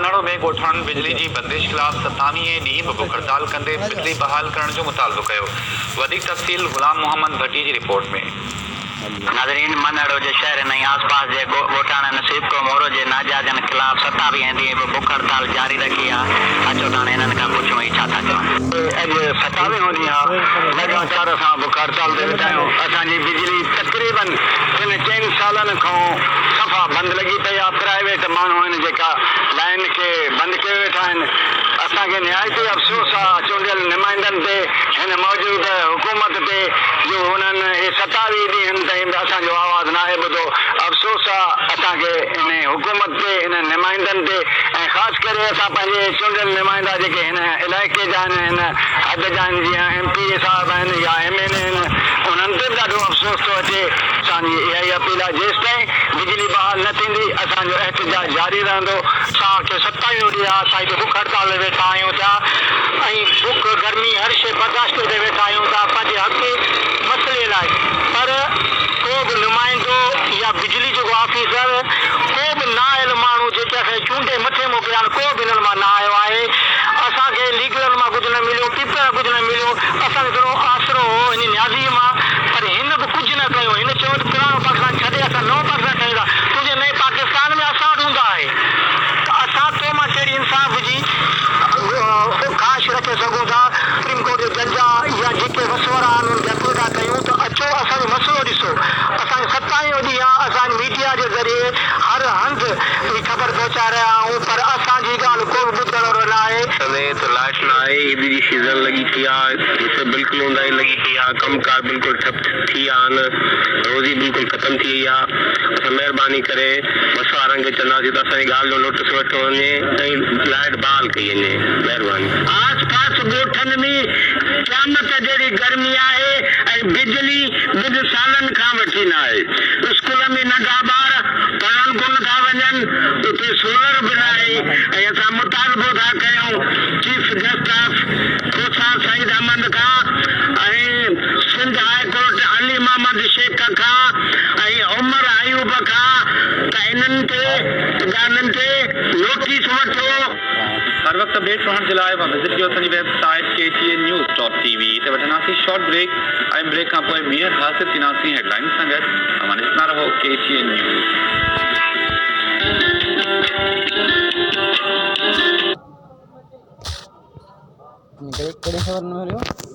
मानाड़ो में ॻोठाणनि बिजली जी बंदिश ख़िलाफ़ 27 ॾींहं बुख हड़ताल कंदे बिजली बहाल करण जो मुतालबो कयो। वधीक तफ़सील ग़ुलाम मोहम्मद भट्टी जी रिपोर्ट में। नाज़रीन, मानाड़ो जे शहर ऐं आसपास जे ॻोठाणा नसीब को मोरो जे नाजायज़नि ख़िलाफ़ 27 ॾींहं बुख हड़ताल जारी रखी आहे। अचो त हाणे हिननि खां पुछूं ही छा था चवनि। अॼु 27 ॾींहं लगातार असां बुख हड़ताल ते वेठा आहियूं। असांजी बिजली तक़रीबन टिनि 4 सालनि खां सफ़ा बंदि लॻी पई आहे। प्राइवेट माण्हू आहिनि जेका लाइन खे बंदि कयो वेठा आहिनि। असांखे निहायती अफ़सोस आहे चूंडियल नुमाइंदनि ते, हिन मौजूदु हुकूमत ते, जो हुननि हे 27 ॾींहंनि ताईं बि असांजो आवाज़ु न आहे ॿुधो। अफ़सोस आहे असांखे हिन हुकूमत ते, हिन नुमाइंदनि ते, ऐं ख़ासि करे असां पंहिंजे चूंडियल नुमाइंदा जेके हिन इलाइक़े जा आहिनि, हिन हद जा आहिनि, जीअं MP साहिब आहिनि या MLA आहिनि, उन्हनि ते बि ॾाढो अफ़सोस थो अचे। असांजी इहा ई अपील आहे जेसिताईं बिजली बहाल न थींदी असांजो एहतजाज जारी रहंदो। असांखे 27 ॾींहं असां हिते बुख हड़ताल ते वेठा आहियूं था ऐं बुख गर्मी हर शइ बर्दाश्त ते वेठा आहियूं था पंहिंजे हक़ मसइले लाइ। पर को बि नुमाइंदो या बिजली जो ऑफिसर, को बि न आयल माण्हू जेके असांखे चूंडे मथे मोकिलिया आहिनि, को बि हिननि मां न आयो आहे। असांखे लीगल मां कुझु न मिलियो, पीपल कुझु न मिलियो। असांखे थोरो आसरो हो हिन न्याज़ी मां, पर हिन बि कुझु न कयो। हिन चयो त पुराणो पाकिस्तान छॾे असां नओं पाकिस्तान ठाहींदा। तुंहिंजे नए पाकिस्तान में असां वटि हूंदा आहे त असां तो मां कहिड़ी इंसाफ़ जी ख़्वाहिश रखे सघूं था। सुप्रीम कोर्ट जो जज आहे या जेके मसवरा आहिनि उनखे अपील था कयूं त अचो असांजो मसइलो ॾिसो। असांखे 27 ॾींहं असां मीडिया जे ज़रिए हर हंधि ही ख़बर पहुचाए रहिया आहियूं, पर असांजी ॻाल्हि को बि ॿुधण वारो न आहे। त लाइट न आहे, ईद जी सीज़न लॻी थी आहे, हिते बिल्कुलु ऊंदाही लॻी पई आहे, कमकार बिल्कुलु ठप थी विया आहिनि, रोज़ी बिल्कुलु ख़तमु थी वई आहे। असां महिरबानी करे मसवारनि खे चवंदासीं त असांजी ॻाल्हि जो नोटिस वठो वञे ऐं लाइट बहाल कई वञे। महिरबानी। आस पास ॻोठनि में क़यामत जहिड़ी गर्मी आहे ऐं बिजली ॿिनि सालनि खां वठी न आहे। स्कूल में नंढा ॿार पढ़ण कोन था वञनि, उते सोलर बि न आहे। ऐं असां मुतालबो था कयूं चीफ जस्टिस खोसा सईद अहमद खां ऐं सिंध हाई कोर्ट अली मोहम्मद शेख खां ऐं उमर अयूब खां त इन्हनि ते ॻाल्हियुनि ते नोटिस वठो। हर वक्त अपडेट रहण जे लाइ विज़िट कयो असांजी वेबसाइट KTNnews.tv। ते वठंदासीं शॉर्ट ब्रेक ऐं ब्रेक खां पोइ ॿीहर हासिल थींदासीं हेडलाइन सां गॾु। तव्हां ॾिसंदा रहो KTN न्यूज़। कहिड़ी ख़बर न मिलियो।